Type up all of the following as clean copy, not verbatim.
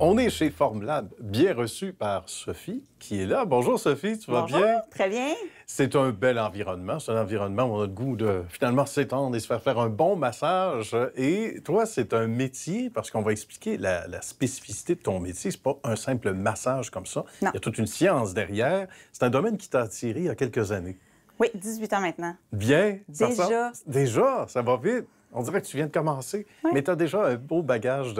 On est chez Formlab, bien reçu par Sophie, qui est là. Bonjour Sophie, tu vas Bonjour, bien? très bien. C'est un bel environnement. C'est un environnement où on a le goût de finalement s'étendre et se faire un bon massage. Et toi, c'est un métier, parce qu'on va expliquer la spécificité de ton métier. C'est pas un simple massage comme ça. Non. Il y a toute une science derrière. C'est un domaine qui t'a attiré il y a quelques années. Oui, 18 ans maintenant. Bien? Ça Déjà. ressemble? Déjà, ça va vite. On dirait que tu viens de commencer, Oui. mais tu as déjà un beau bagage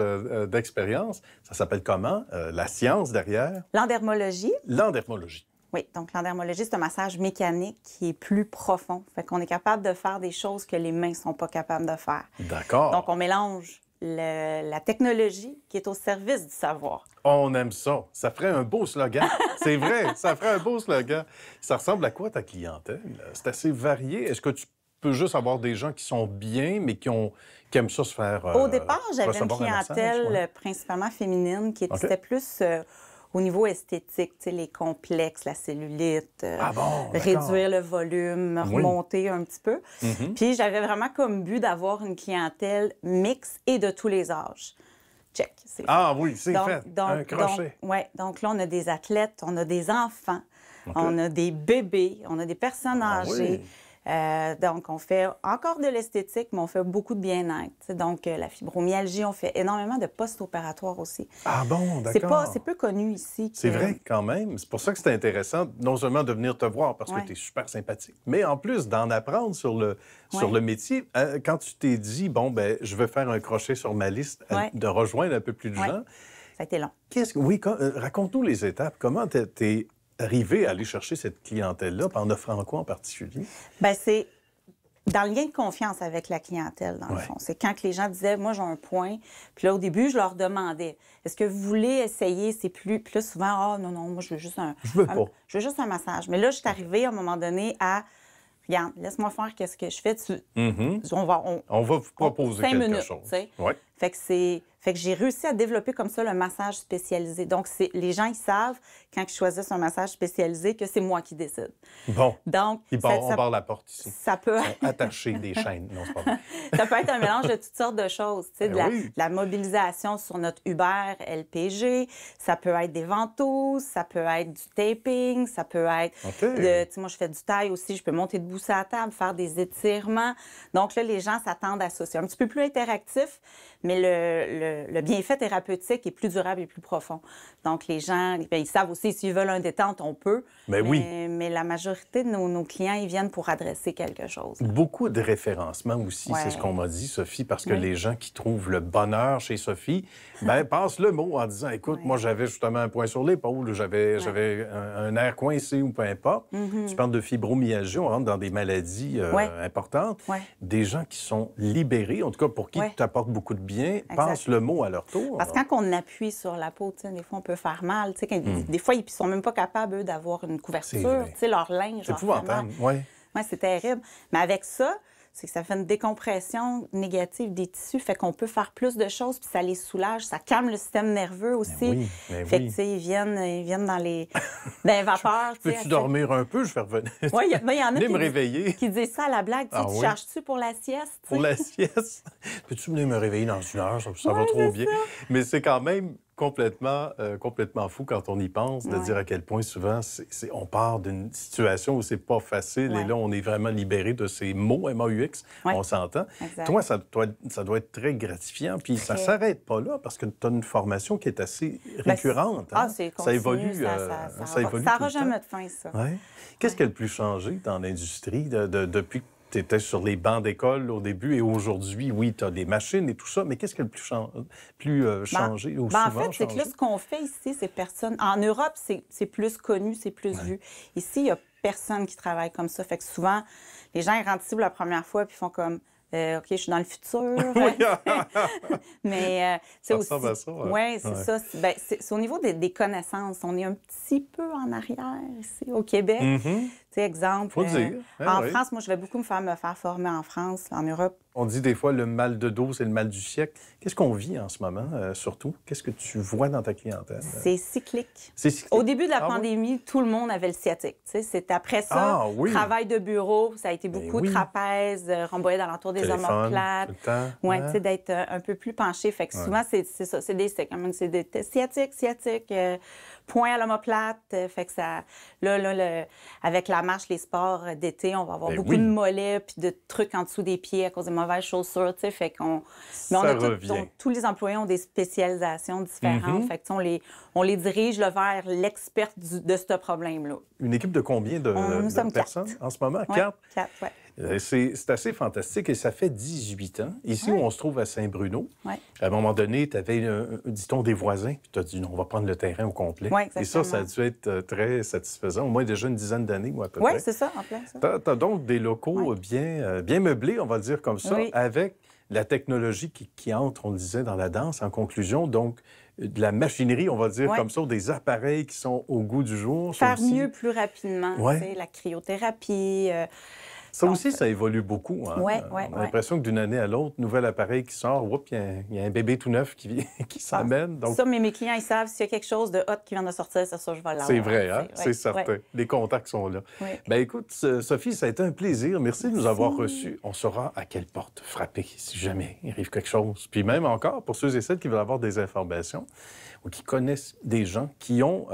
d'expérience. Ça s'appelle comment? La science derrière? L'endermologie. L'endermologie. Oui, donc l'endermologie, c'est un massage mécanique qui est plus profond. Fait qu'on est capable de faire des choses que les mains ne sont pas capables de faire. D'accord. Donc, on mélange la technologie qui est au service du savoir. On aime ça. Ça ferait un beau slogan. C'est vrai, ça ferait un beau slogan. Ça ressemble à quoi ta clientèle? C'est assez varié. Est-ce que tu peux juste avoir des gens qui sont bien, mais qui aiment ça se faire Au départ, j'avais une recevoir un massage, clientèle ouais. principalement féminine qui OK. était plus au niveau esthétique, tu sais, les complexes, la cellulite, Ah bon, d'accord. réduire le volume, Oui. remonter un petit peu. Mhm. Puis j'avais vraiment comme but d'avoir une clientèle mixte et de tous les âges. Check. C'est Ah oui, c'est donc, fait. donc, un crochet. donc là, on a des athlètes, on a des enfants, OK. on a des bébés, on a des personnes Ah âgées. oui. Donc, on fait encore de l'esthétique, mais on fait beaucoup de bien-être. Tu sais, donc, la fibromyalgie, on fait énormément de post-opératoire aussi. Ah bon, d'accord. C'est peu connu ici. C'est vrai, quand même. C'est pour ça que c'est intéressant, non seulement de venir te voir parce Ouais. que tu es super sympathique, mais en plus d'en apprendre sur le métier. Quand tu t'es dit, bon, ben, je veux faire un crochet sur ma liste, Ouais. de rejoindre un peu plus de Ouais. gens, Ça a été long. raconte-nous les étapes. Comment t'es arrivé à aller chercher cette clientèle-là, en offrant quoi en particulier? Bien, c'est dans le lien de confiance avec la clientèle, dans le Ouais. fond. C'est quand que les gens disaient, moi, j'ai un point. Puis là, au début, je leur demandais, est-ce que vous voulez essayer? C'est plus... Puis là, souvent, ah, non, moi, je veux juste Je veux pas. Je veux juste un massage. Mais là, je suis arrivée à un moment donné à, regarde, laisse-moi faire qu'est-ce que je fais. Mhm. On va vous proposer 5 quelque minutes, chose. tu sais. Ouais. Fait que j'ai réussi à développer comme ça le massage spécialisé. Donc, les gens, ils savent, quand ils choisissent un massage spécialisé, que c'est moi qui décide. Bon. Donc, On barre la porte ici. ça peut... Ils sont attachés des chaînes. Non, c'est pas vrai. Ça peut être un mélange de toutes sortes de choses. Tu sais, Ben de oui. la mobilisation sur notre Uber LPG, ça peut être des ventouses, ça peut être du taping, ça peut être... OK. tu sais, moi, je fais du taille aussi, je peux monter debout sur la table, faire des étirements. Donc là, les gens s'attendent à ça. C'est un petit peu plus interactif, mais le bienfait thérapeutique est plus durable et plus profond. Donc les gens, bien, ils savent aussi, s'ils veulent un détente, on peut. Ben oui. Mais la majorité de nos clients, ils viennent pour adresser quelque chose. Beaucoup de référencement aussi, Ouais. c'est ce qu'on m'a dit, Sophie, parce que Oui. les gens qui trouvent le bonheur chez Sophie, ben passent le mot en disant, écoute, Ouais. moi j'avais justement un point sur l'épaule, j'avais un air coincé ou peu importe. Tu parles de fibromyalgie, on rentre dans des maladies Ouais. importantes. Ouais. Des gens qui sont libérés, en tout cas pour qui Ouais. tu apportes beaucoup de bien, Exact. passent le mot à leur tour. Parce que quand on appuie sur la peau, tu sais, des fois, on peut faire mal. Tu sais, des fois, ils sont même pas capables, eux, d'avoir une C'est couverture. vrai. Tu sais, leur linge. C'est leur fait mal. épouvantable, oui. Ouais, c'est terrible. Mais avec ça, c'est que ça fait une décompression négative des tissus, fait qu'on peut faire plus de choses, puis ça les soulage, ça calme le système nerveux aussi. oui, mais fait oui. que, tu sais, ils viennent dans les vapeurs. tu sais, Peux-tu dormir un peu? Je vais revenir. Oui, il y en a Venez me qui réveiller. qui disent ça à la blague. Tu sais, Ah tu oui? cherches-tu pour la sieste? tu sais? Pour la sieste. Peux-tu venir me réveiller dans une heure? Ça va Ouais, trop c'est bien. ça. Mais c'est quand même complètement fou quand on y pense, de Ouais. dire à quel point souvent on part d'une situation où c'est pas facile Ouais. et là, on est vraiment libéré de ces mots MAUX. Ouais. On s'entend. Exact. Toi, ça doit être très gratifiant. Puis ça Très. s'arrête pas là parce que tu as une formation qui est assez Ben, récurrente. Ah, hein? c'est Ça continu, évolue. ça évolue ça tout aura le temps. jamais de fin, ça. Ouais. Qu'est-ce qui a le plus changé dans l'industrie depuis que tu étais sur les bancs d'école au début et aujourd'hui? Oui, tu as des machines et tout ça, mais qu'est-ce qui a le plus changé ou En souvent fait, c'est que là, changé? ce qu'on fait ici, c'est personne. En Europe, c'est plus connu, c'est plus vu. Ici, il n'y a personne qui travaille comme ça. Fait que souvent, les gens ils rentrent ici pour la première fois puis ils font comme OK, je suis dans le futur. Mais Ça c'est aussi. ressemble à ça, ouais. Ouais, c'est Ouais. ça. C'est au niveau des connaissances. On est un petit peu en arrière ici au Québec. Mhm. sais, exemple, Faut dire. en Oui. France, moi, je vais beaucoup me faire former en France, en Europe. On dit des fois le mal de dos, c'est le mal du siècle. Qu'est-ce qu'on vit en ce moment, surtout? Qu'est-ce que tu vois dans ta clientèle? C'est cyclique. C'est cyclique. Au début de la Ah oui? pandémie, tout le monde avait le sciatique. Tu sais, c'est après ça, Ah oui! travail de bureau, ça a été beaucoup oui. de trapèzes, rhomboïdes alentour des Téléphone, omoplates. tout le temps. Oui, hein? tu sais, d'être un peu plus penché. Fait que souvent, c'est ça, c'est des cycles. C'est des sciatiques, point à l'omoplate. Fait que ça... Là, avec la marche, les sports d'été, on va avoir Ben beaucoup oui. de mollets puis de trucs en dessous des pieds à cause des mauvaises chaussures, tu sais. Fait qu'on... Mais on Ça a revient. tous les employés ont des spécialisations différentes. Fait que, tu sais, on les dirige là, vers l'expert de ce problème-là. Une équipe de combien de Nous sommes personnes 4. en ce moment? Ouais, 4? 4, oui. C'est assez fantastique et ça fait 18 ans. Ici, où on se trouve à Saint-Bruno, Ouais. à un moment donné, tu avais, dit-on, des voisins, puis tu as dit, non, on va prendre le terrain au complet. Ouais, et ça a exactement. dû être très satisfaisant, au moins déjà une dizaine d'années, moi, à peu Oui, près. c'est ça, en plein ça. Tu as donc des locaux bien meublés, on va le dire comme ça, Oui. avec la technologie qui entre, on le disait, dans la danse, en conclusion. Donc, de la machinerie, on va dire Ouais. comme ça, des appareils qui sont au goût du jour. Ça Faire aussi- mieux plus rapidement, Ouais. tu sais, la cryothérapie. Ça Donc, aussi, ça évolue beaucoup. Hein? Ouais, ouais, On a ouais. l'impression que d'une année à l'autre, nouvel appareil qui sort, oups, il y a un bébé tout neuf qui s'amène. Donc, Ça, mais mes clients, ils savent s'il y a quelque chose de hot qui vient de sortir, c'est ça, je vais l'avoir. c'est vrai, hein? tu sais. C'est certain. Ouais. Les contacts sont là. Ouais. Ben écoute, Sophie, ça a été un plaisir. Merci de nous avoir reçus. On saura à quelle porte frapper si jamais il arrive quelque chose. Puis même encore, pour ceux et celles qui veulent avoir des informations ou qui connaissent des gens qui ont,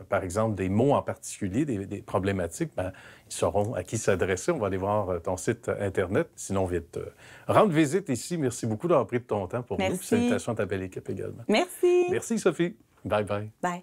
par exemple, des mots en particulier, des problématiques, ben, ils sauront à qui s'adresser. On va aller voir ton site Internet. Sinon, vite rendre visite ici. Merci beaucoup d'avoir pris de ton temps pour nous. Puis Merci. salutations à ta belle équipe également. Merci. Merci, Sophie. Bye-bye. Bye.